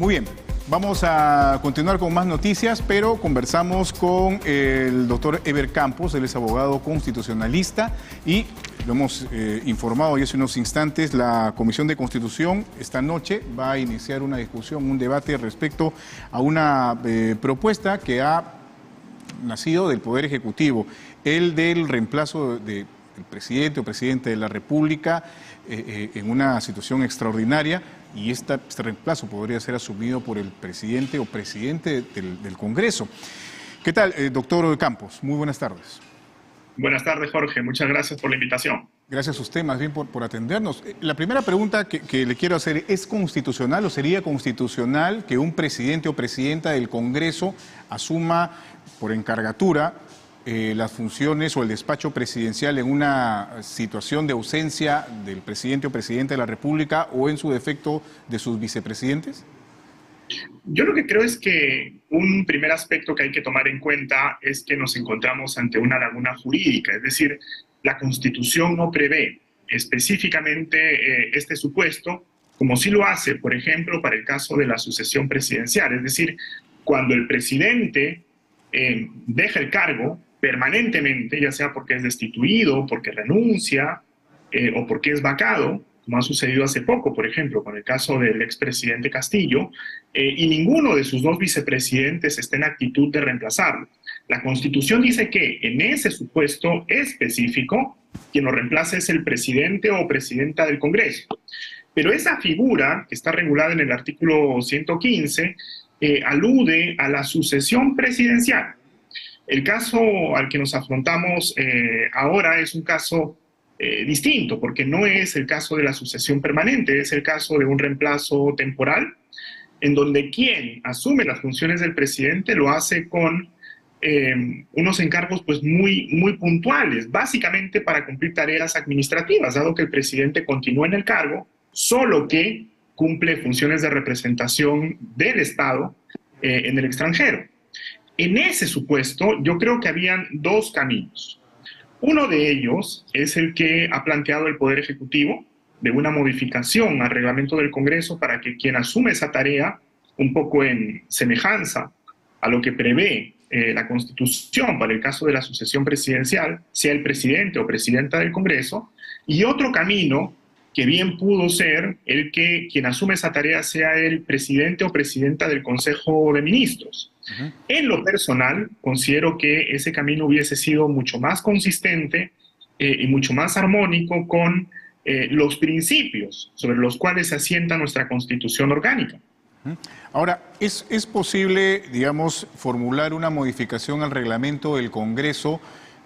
Muy bien, vamos a continuar con más noticias, pero conversamos con el doctor Eber Campos, él es abogado constitucionalista y lo hemos informado ya hace unos instantes, la Comisión de Constitución esta noche va a iniciar una discusión, un debate respecto a una propuesta que ha nacido del Poder Ejecutivo, el del reemplazo del presidente o presidente de la República en una situación extraordinaria, y este reemplazo podría ser asumido por el presidente o presidente del Congreso. ¿Qué tal, doctor Campos? Muy buenas tardes. Buenas tardes, Jorge. Muchas gracias por la invitación. Gracias a usted, más bien, por atendernos. La primera pregunta que le quiero hacer, ¿es constitucional o sería constitucional que un presidente o presidenta del Congreso asuma por encargatura las funciones o el despacho presidencial en una situación de ausencia del presidente o presidenta de la República o en su defecto de sus vicepresidentes? Yo lo que creo es que un primer aspecto que hay que tomar en cuenta es que nos encontramos ante una laguna jurídica, es decir, la Constitución no prevé específicamente este supuesto, como sí lo hace, por ejemplo, para el caso de la sucesión presidencial, es decir, cuando el presidente deja el cargo permanentemente, ya sea porque es destituido, porque renuncia o porque es vacado, como ha sucedido hace poco, por ejemplo, con el caso del expresidente Castillo, y ninguno de sus dos vicepresidentes está en actitud de reemplazarlo. La Constitución dice que en ese supuesto específico, quien lo reemplaza es el presidente o presidenta del Congreso. Pero esa figura, que está regulada en el artículo 115, alude a la sucesión presidencial. El caso al que nos afrontamos ahora es un caso distinto, porque no es el caso de la sucesión permanente, es el caso de un reemplazo temporal, en donde quien asume las funciones del presidente lo hace con unos encargos pues muy puntuales, básicamente para cumplir tareas administrativas, dado que el presidente continúa en el cargo, solo que cumple funciones de representación del Estado en el extranjero. En ese supuesto, yo creo que habían dos caminos. Uno de ellos es el que ha planteado el Poder Ejecutivo, de una modificación al reglamento del Congreso para que quien asume esa tarea, un poco en semejanza a lo que prevé la Constitución para el caso de la sucesión presidencial, sea el presidente o presidenta del Congreso, y otro camino que bien pudo ser el que quien asume esa tarea sea el presidente o presidenta del Consejo de Ministros. En lo personal, considero que ese camino hubiese sido mucho más consistente y mucho más armónico con los principios sobre los cuales se asienta nuestra Constitución orgánica. Ahora, ¿es posible, digamos, formular una modificación al reglamento del Congreso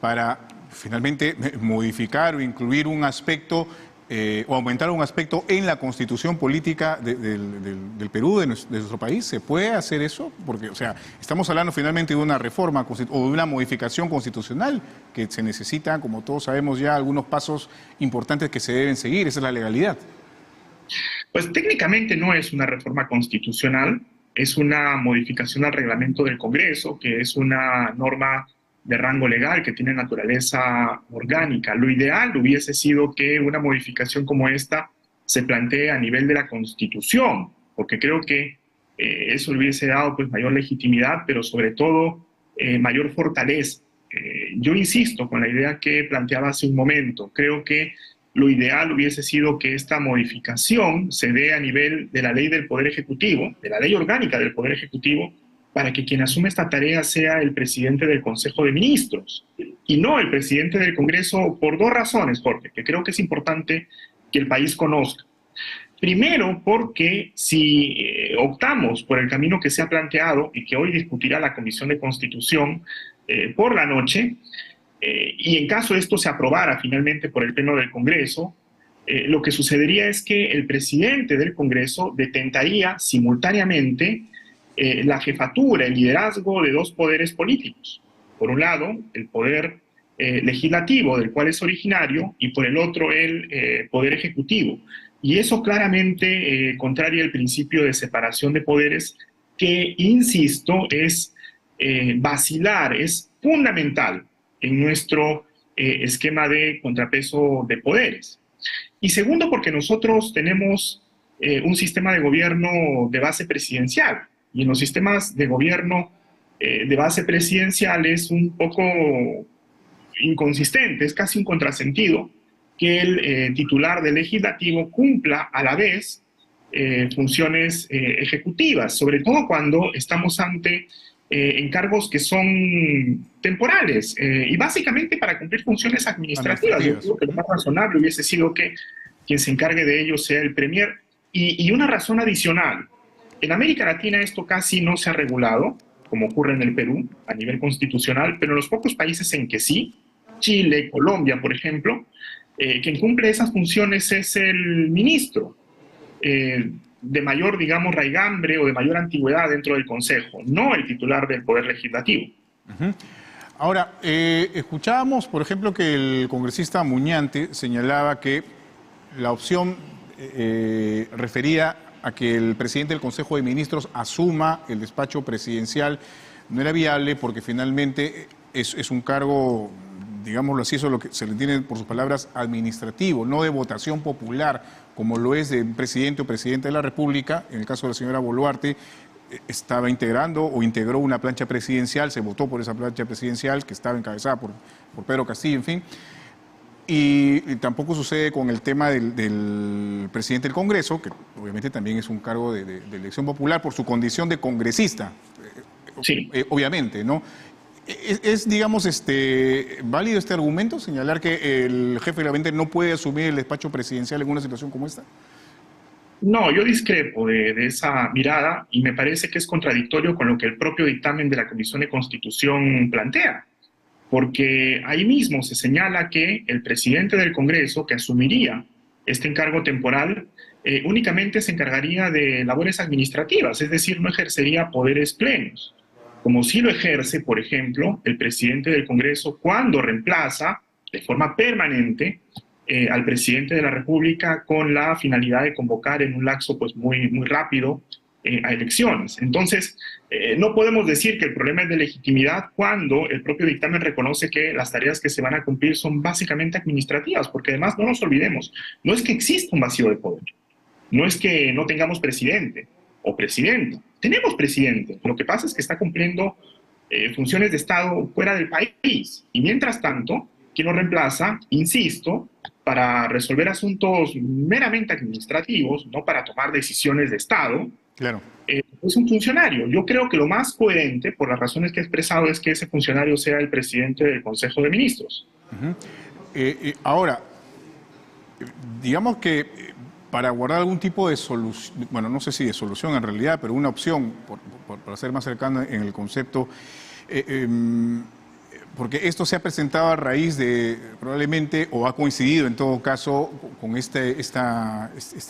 para finalmente modificar o incluir un aspecto o aumentar un aspecto en la Constitución política del Perú, de nuestro país? ¿Se puede hacer eso? Porque, o sea, estamos hablando finalmente de una reforma o de una modificación constitucional que se necesita, como todos sabemos ya, algunos pasos importantes que se deben seguir. Esa es la legalidad. Pues técnicamente no es una reforma constitucional, es una modificación al reglamento del Congreso, que es una norma de rango legal que tiene naturaleza orgánica. Lo ideal hubiese sido que una modificación como esta se plantee a nivel de la Constitución, porque creo que eso le hubiese dado pues mayor legitimidad, pero sobre todo mayor fortaleza. Yo insisto con la idea que planteaba hace un momento. Creo que lo ideal hubiese sido que esta modificación se dé a nivel de la ley del Poder Ejecutivo, de la ley orgánica del Poder Ejecutivo, para que quien asume esta tarea sea el presidente del Consejo de Ministros y no el presidente del Congreso, por dos razones, Jorge, que creo que es importante que el país conozca. Primero, porque si optamos por el camino que se ha planteado y que hoy discutirá la Comisión de Constitución por la noche, y en caso esto se aprobara finalmente por el Pleno del Congreso, lo que sucedería es que el presidente del Congreso detentaría simultáneamente la jefatura, el liderazgo de dos poderes políticos. Por un lado, el poder legislativo, del cual es originario, y por el otro, el poder ejecutivo. Y eso claramente contraria al principio de separación de poderes que, insisto, es basilar, es fundamental en nuestro esquema de contrapeso de poderes. Y segundo, porque nosotros tenemos un sistema de gobierno de base presidencial. Y en los sistemas de gobierno de base presidencial es un poco inconsistente, es casi un contrasentido que el titular del legislativo cumpla a la vez funciones ejecutivas, sobre todo cuando estamos ante encargos que son temporales y básicamente para cumplir funciones administrativas. Yo creo que lo más razonable hubiese sido que quien se encargue de ello sea el premier. Y una razón adicional, en América Latina esto casi no se ha regulado, como ocurre en el Perú a nivel constitucional, pero en los pocos países en que sí, Chile, Colombia, por ejemplo, quien cumple esas funciones es el ministro de mayor, digamos, raigambre o de mayor antigüedad dentro del Consejo, no el titular del Poder Legislativo. Ahora, escuchábamos, por ejemplo, que el congresista Muñante señalaba que la opción referida a que el presidente del Consejo de Ministros asuma el despacho presidencial no era viable porque finalmente es un cargo, digámoslo así, eso es lo que se le entiende por sus palabras, administrativo, no de votación popular, como lo es de presidente o presidenta de la República. En el caso de la señora Boluarte, estaba integrando o integró una plancha presidencial, se votó por esa plancha presidencial que estaba encabezada por Pedro Castillo, en fin. Y tampoco sucede con el tema del presidente del Congreso, que obviamente también es un cargo de elección popular por su condición de congresista, sí. Obviamente, ¿no? Digamos, válido este argumento, señalar que el jefe de gabinete no puede asumir el despacho presidencial en una situación como esta? No, yo discrepo de esa mirada y me parece que es contradictorio con lo que el propio dictamen de la Comisión de Constitución plantea. Porque ahí mismo se señala que el presidente del Congreso, que asumiría este encargo temporal, únicamente se encargaría de labores administrativas, es decir, no ejercería poderes plenos, como sí lo ejerce, por ejemplo, el presidente del Congreso cuando reemplaza de forma permanente al presidente de la República con la finalidad de convocar en un lapso pues, muy rápido a elecciones. Entonces, no podemos decir que el problema es de legitimidad cuando el propio dictamen reconoce que las tareas que se van a cumplir son básicamente administrativas, porque además no nos olvidemos, no es que exista un vacío de poder, no es que no tengamos presidente o presidenta, tenemos presidente, lo que pasa es que está cumpliendo funciones de Estado fuera del país, y mientras tanto, quien lo reemplaza, insisto, para resolver asuntos meramente administrativos, no para tomar decisiones de Estado, claro. Es un funcionario. Yo creo que lo más coherente, por las razones que he expresado, es que ese funcionario sea el presidente del Consejo de Ministros. Ahora, digamos que para guardar algún tipo de solución, bueno, no sé si de solución en realidad, pero una opción, para ser más cercano en el concepto, porque esto se ha presentado a raíz de, probablemente, o ha coincidido en todo caso, con este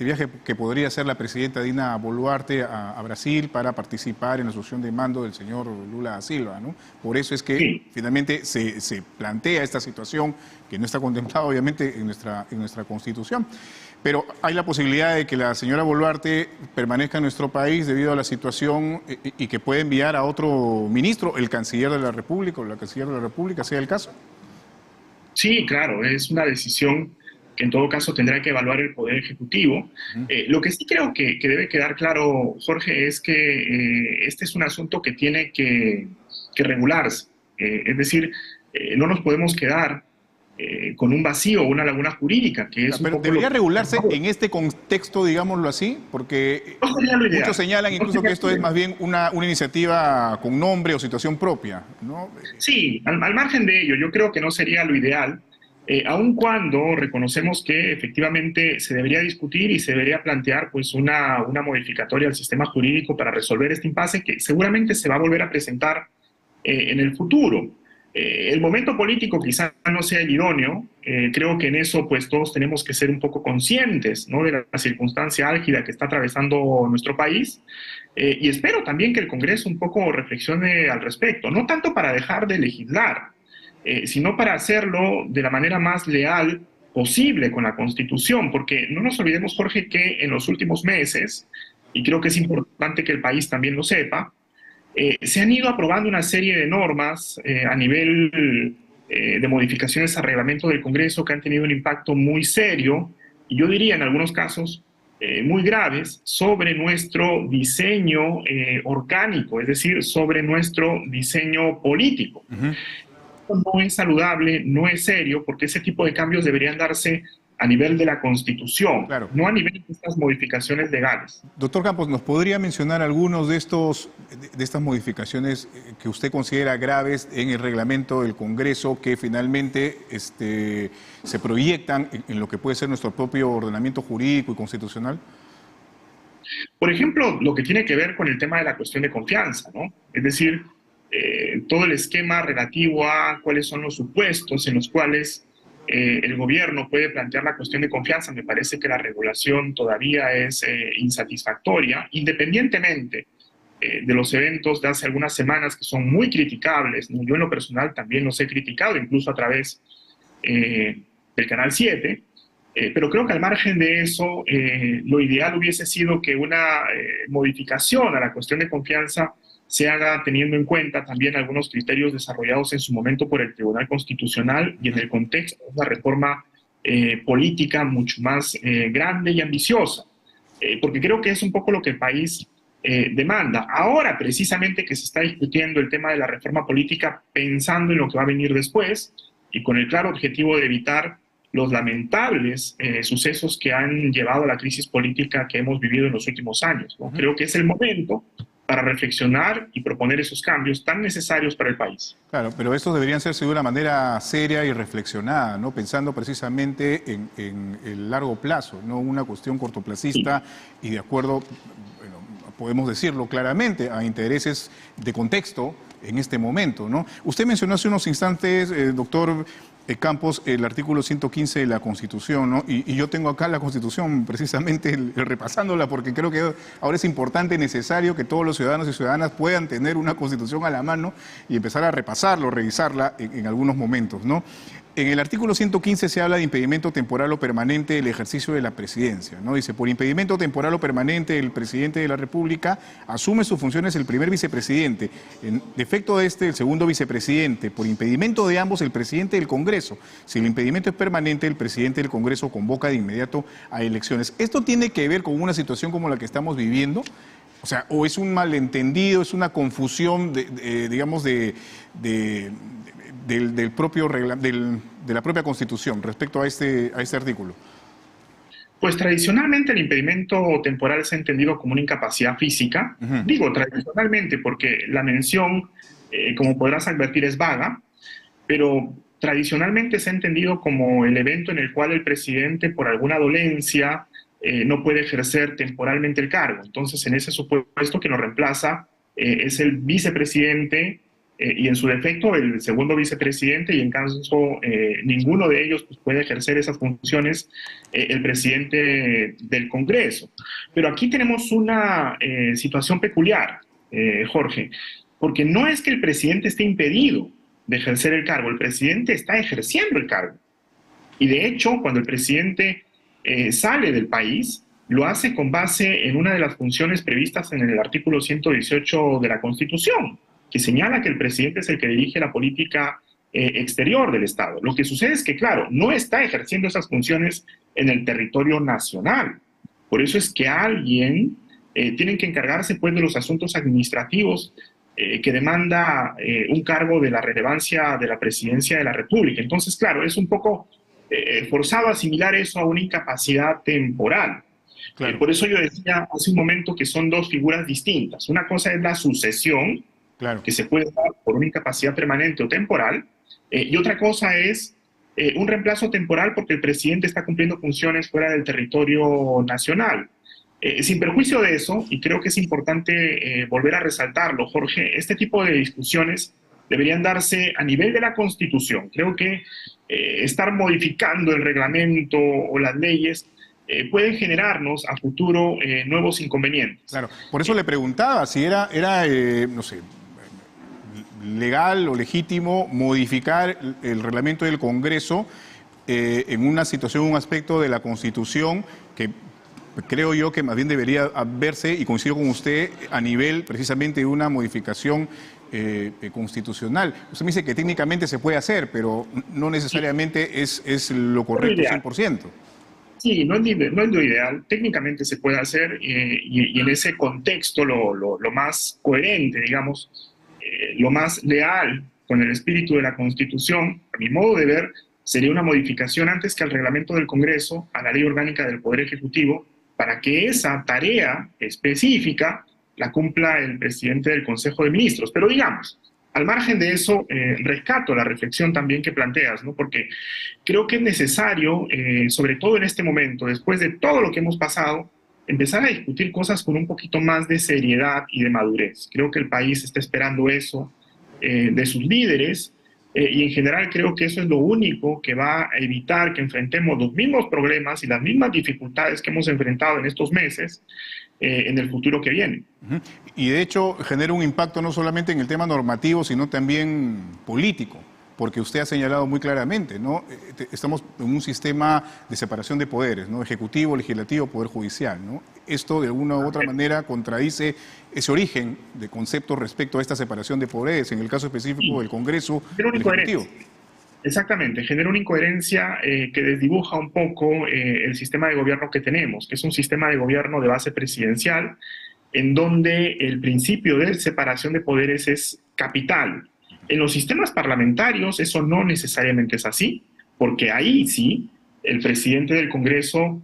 viaje que podría hacer la presidenta Dina Boluarte a Brasil para participar en la asunción de mando del señor Lula da Silva, ¿no? Por eso es que sí, finalmente se plantea esta situación que no está contemplada obviamente en nuestra Constitución. Pero hay la posibilidad de que la señora Boluarte permanezca en nuestro país debido a la situación y que puede enviar a otro ministro, el canciller de la República o la canciller de la República, sea el caso. Sí, claro, es una decisión que en todo caso tendrá que evaluar el Poder Ejecutivo. Lo que sí creo que debe quedar claro, Jorge, es que este es un asunto que tiene que regularse. Es decir, no nos podemos quedar con un vacío o una laguna jurídica, que es pero debería regularse en este contexto, digámoslo así, porque muchos señalan incluso que esto es más bien una iniciativa con nombre o situación propia, ¿no? Sí, al margen de ello, yo creo que no sería lo ideal, aun cuando reconocemos que efectivamente se debería discutir y se debería plantear pues una modificatoria al sistema jurídico para resolver este impasse que seguramente se va a volver a presentar en el futuro. El momento político quizá no sea el idóneo, creo que en eso pues todos tenemos que ser un poco conscientes, ¿no?, de la circunstancia álgida que está atravesando nuestro país, y espero también que el Congreso un poco reflexione al respecto, no tanto para dejar de legislar, sino para hacerlo de la manera más leal posible con la Constitución, porque no nos olvidemos, Jorge, que en los últimos meses, y creo que es importante que el país también lo sepa, se han ido aprobando una serie de normas a nivel de modificaciones al reglamento del Congreso que han tenido un impacto muy serio y yo diría en algunos casos muy graves sobre nuestro diseño orgánico, es decir, sobre nuestro diseño político. No es saludable, no es serio, porque ese tipo de cambios deberían darse a nivel de la Constitución, Claro. no a nivel de estas modificaciones legales. Doctor Campos, ¿nos podría mencionar algunos de estas modificaciones que usted considera graves en el reglamento del Congreso que finalmente se proyectan en lo que puede ser nuestro propio ordenamiento jurídico y constitucional? Por ejemplo, lo que tiene que ver con el tema de la cuestión de confianza, ¿no? Es decir, todo el esquema relativo a cuáles son los supuestos en los cuales el gobierno puede plantear la cuestión de confianza. Me parece que la regulación todavía es insatisfactoria, independientemente de los eventos de hace algunas semanas que son muy criticables, ¿no? Yo en lo personal también los he criticado, incluso a través del Canal 7, pero creo que al margen de eso, lo ideal hubiese sido que una modificación a la cuestión de confianza se haga teniendo en cuenta también algunos criterios desarrollados en su momento por el Tribunal Constitucional y en el contexto de una reforma política mucho más grande y ambiciosa, porque creo que es un poco lo que el país demanda. Ahora, precisamente, que se está discutiendo el tema de la reforma política pensando en lo que va a venir después y con el claro objetivo de evitar los lamentables sucesos que han llevado a la crisis política que hemos vivido en los últimos años, ¿no? Creo que es el momento para reflexionar y proponer esos cambios tan necesarios para el país. Claro, pero estos deberían hacerse de una manera seria y reflexionada, ¿no? Pensando precisamente en el largo plazo, no una cuestión cortoplacista y de acuerdo, bueno, podemos decirlo claramente, a intereses de contexto en este momento, ¿no? Usted mencionó hace unos instantes, doctor Campos, el artículo 115 de la Constitución, ¿no? Y yo tengo acá la Constitución precisamente repasándola porque creo que ahora es importante y necesario que todos los ciudadanos y ciudadanas puedan tener una Constitución a la mano y empezar a repasarlo, revisarla en algunos momentos, ¿no? En el artículo 115 se habla de impedimento temporal o permanente del ejercicio de la presidencia, ¿no? Dice, por impedimento temporal o permanente, el presidente de la República asume sus funciones el primer vicepresidente. En defecto de el segundo vicepresidente. Por impedimento de ambos, el presidente del Congreso. Si el impedimento es permanente, el presidente del Congreso convoca de inmediato a elecciones. ¿Esto tiene que ver con una situación como la que estamos viviendo? O sea, o es un malentendido, es una confusión, digamos, del propio de la propia Constitución respecto a este artículo. Pues tradicionalmente el impedimento temporal se ha entendido como una incapacidad física. Digo tradicionalmente porque la mención, como podrás advertir, es vaga, pero tradicionalmente se ha entendido como el evento en el cual el presidente, por alguna dolencia, no puede ejercer temporalmente el cargo. Entonces, en ese supuesto que lo reemplaza es el vicepresidente y en su defecto el segundo vicepresidente, y en caso ninguno de ellos pues, puede ejercer esas funciones, el presidente del Congreso. Pero aquí tenemos una situación peculiar, Jorge, porque no es que el presidente esté impedido de ejercer el cargo, el presidente está ejerciendo el cargo. Y de hecho, cuando el presidente sale del país, lo hace con base en una de las funciones previstas en el artículo 118 de la Constitución, que señala que el presidente es el que dirige la política exterior del Estado. Lo que sucede es que, claro, no está ejerciendo esas funciones en el territorio nacional. Por eso es que alguien tiene que encargarse pues, de los asuntos administrativos que demanda un cargo de la relevancia de la presidencia de la República. Entonces, claro, es un poco forzado a asimilar eso a una incapacidad temporal. Claro. Por eso yo decía hace un momento que son dos figuras distintas. Una cosa es la sucesión, claro, que se puede dar por una incapacidad permanente o temporal, y otra cosa es un reemplazo temporal porque el presidente está cumpliendo funciones fuera del territorio nacional. Sin perjuicio de eso, y creo que es importante volver a resaltarlo, Jorge, este tipo de discusiones deberían darse a nivel de la Constitución. Creo que estar modificando el reglamento o las leyes pueden generarnos a futuro nuevos inconvenientes. Claro, por eso le preguntaba si era no sé, legal o legítimo modificar el reglamento del Congreso en una situación, un aspecto de la Constitución que creo yo que más bien debería verse, y coincido con usted, a nivel precisamente de una modificación constitucional. Usted me dice que técnicamente se puede hacer, pero no necesariamente es lo correcto 100%. Sí, no es lo ideal. Técnicamente se puede hacer y en ese contexto lo más coherente, digamos, lo más leal con el espíritu de la Constitución, a mi modo de ver, sería una modificación antes que al reglamento del Congreso, a la ley orgánica del Poder Ejecutivo, para que esa tarea específica la cumpla el presidente del Consejo de Ministros. Pero digamos, al margen de eso, rescato la reflexión también que planteas, ¿no? Porque creo que es necesario, sobre todo en este momento, después de todo lo que hemos pasado, empezar a discutir cosas con un poquito más de seriedad y de madurez. Creo que el país está esperando eso de sus líderes y en general creo que eso es lo único que va a evitar que enfrentemos los mismos problemas y las mismas dificultades que hemos enfrentado en estos meses en el futuro que viene. Ujú. Y de hecho genera un impacto no solamente en el tema normativo, sino también político, porque usted ha señalado muy claramente, ¿no? Estamos en un sistema de separación de poderes, ¿no? Ejecutivo, legislativo, poder judicial, ¿no? Esto de alguna u otra manera contradice ese origen de conceptos respecto a esta separación de poderes, en el caso específico del Congreso y el Ejecutivo. Exactamente, genera una incoherencia que desdibuja un poco el sistema de gobierno que tenemos, que es un sistema de gobierno de base presidencial, en donde el principio de separación de poderes es capital. En los sistemas parlamentarios eso no necesariamente es así, porque ahí sí el presidente del Congreso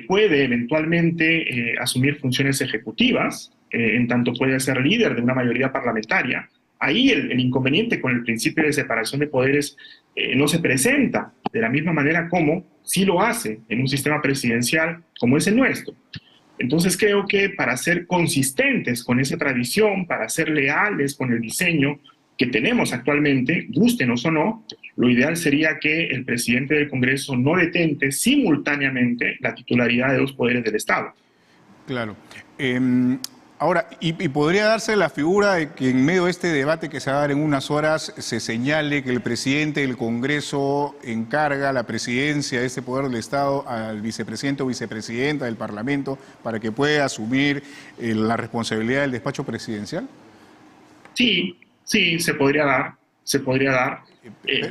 puede eventualmente asumir funciones ejecutivas, en tanto puede ser líder de una mayoría parlamentaria. Ahí el inconveniente con el principio de separación de poderes no se presenta de la misma manera como sí lo hace en un sistema presidencial como es el nuestro. Entonces creo que para ser consistentes con esa tradición, para ser leales con el diseño que tenemos actualmente, gústenos o no, lo ideal sería que el presidente del Congreso no detente simultáneamente la titularidad de dos poderes del Estado. Claro. Ahora, y podría darse la figura de que en medio de este debate que se va a dar en unas horas se señale que el presidente del Congreso encarga la presidencia de este poder del Estado al vicepresidente o vicepresidenta del Parlamento para que pueda asumir la responsabilidad del despacho presidencial? Sí, sí, se podría dar.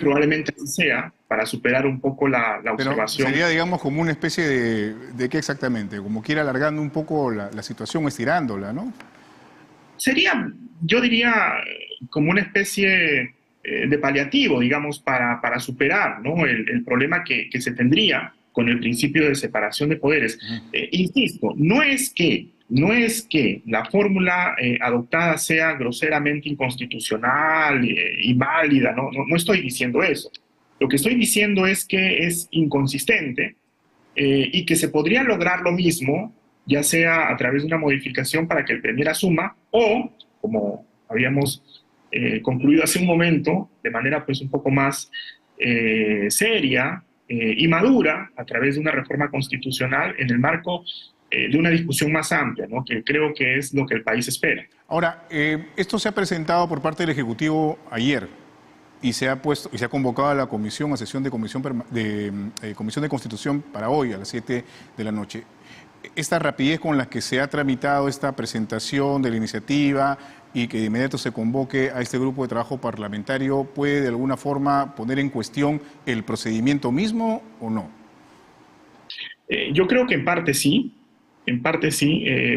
Probablemente así sea, para superar un poco la observación. Sería, digamos, como una especie de ¿qué exactamente? Como que ir alargando un poco la situación, estirándola, ¿no? Sería, yo diría, como una especie de paliativo, digamos, para superar, ¿no? el problema que se tendría con el principio de separación de poderes. Insisto, no es que la fórmula adoptada sea groseramente inconstitucional, inválida, no estoy diciendo eso. Lo que estoy diciendo es que es inconsistente y que se podría lograr lo mismo, ya sea a través de una modificación para que el Premier asuma o, como habíamos concluido hace un momento, de manera pues un poco más seria y madura, a través de una reforma constitucional en el marco de una discusión más amplia, ¿no? Que creo que es lo que el país espera. Ahora, esto se ha presentado por parte del Ejecutivo ayer y se ha convocado a la comisión, a sesión de Comisión de Constitución para hoy a las 7 de la noche. Esta rapidez con la que se ha tramitado esta presentación de la iniciativa y que de inmediato se convoque a este grupo de trabajo parlamentario, ¿puede de alguna forma poner en cuestión el procedimiento mismo o no? Yo creo que en parte sí,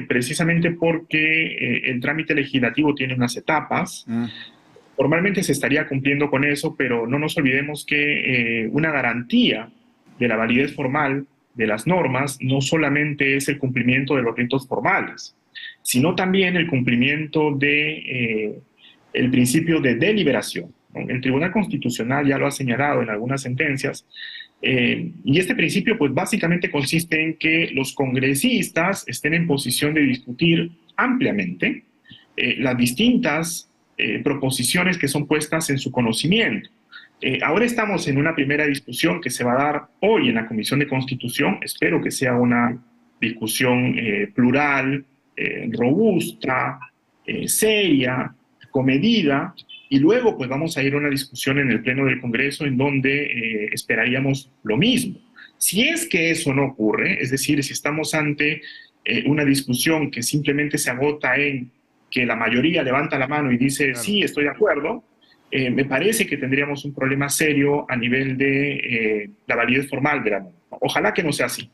precisamente porque el trámite legislativo tiene unas etapas. Formalmente se estaría cumpliendo con eso, pero no nos olvidemos que una garantía de la validez formal de las normas no solamente es el cumplimiento de los ritos formales, sino también el cumplimiento de el principio de deliberación, ¿no? El Tribunal Constitucional ya lo ha señalado en algunas sentencias, y este principio pues básicamente consiste en que los congresistas estén en posición de discutir ampliamente las distintas proposiciones que son puestas en su conocimiento. Ahora estamos en una primera discusión que se va a dar hoy en la Comisión de Constitución. Espero que sea una discusión plural, robusta, seria, comedida, y luego pues vamos a ir a una discusión en el Pleno del Congreso en donde esperaríamos lo mismo. Si es que eso no ocurre, es decir, si estamos ante una discusión que simplemente se agota en que la mayoría levanta la mano y dice, claro, sí, estoy de acuerdo, me parece que tendríamos un problema serio a nivel de la validez formal de la norma. Ojalá que no sea así.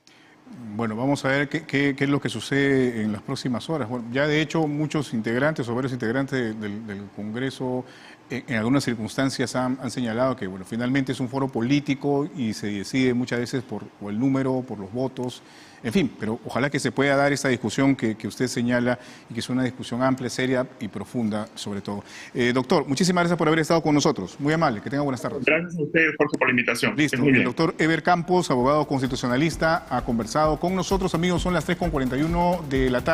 Bueno, vamos a ver qué es lo que sucede en las próximas horas. Bueno, ya de hecho muchos integrantes o varios integrantes del Congreso en algunas circunstancias han señalado que bueno, finalmente es un foro político y se decide muchas veces por el número, por los votos, en fin, pero ojalá que se pueda dar esta discusión que usted señala y que es una discusión amplia, seria y profunda sobre todo. Doctor, muchísimas gracias por haber estado con nosotros. Muy amable, que tenga buenas tardes. Gracias a usted, Jorge, por la invitación. Listo, el doctor Eber Campos, abogado constitucionalista, ha conversado con nosotros. Amigos, son las 3:41 de la tarde.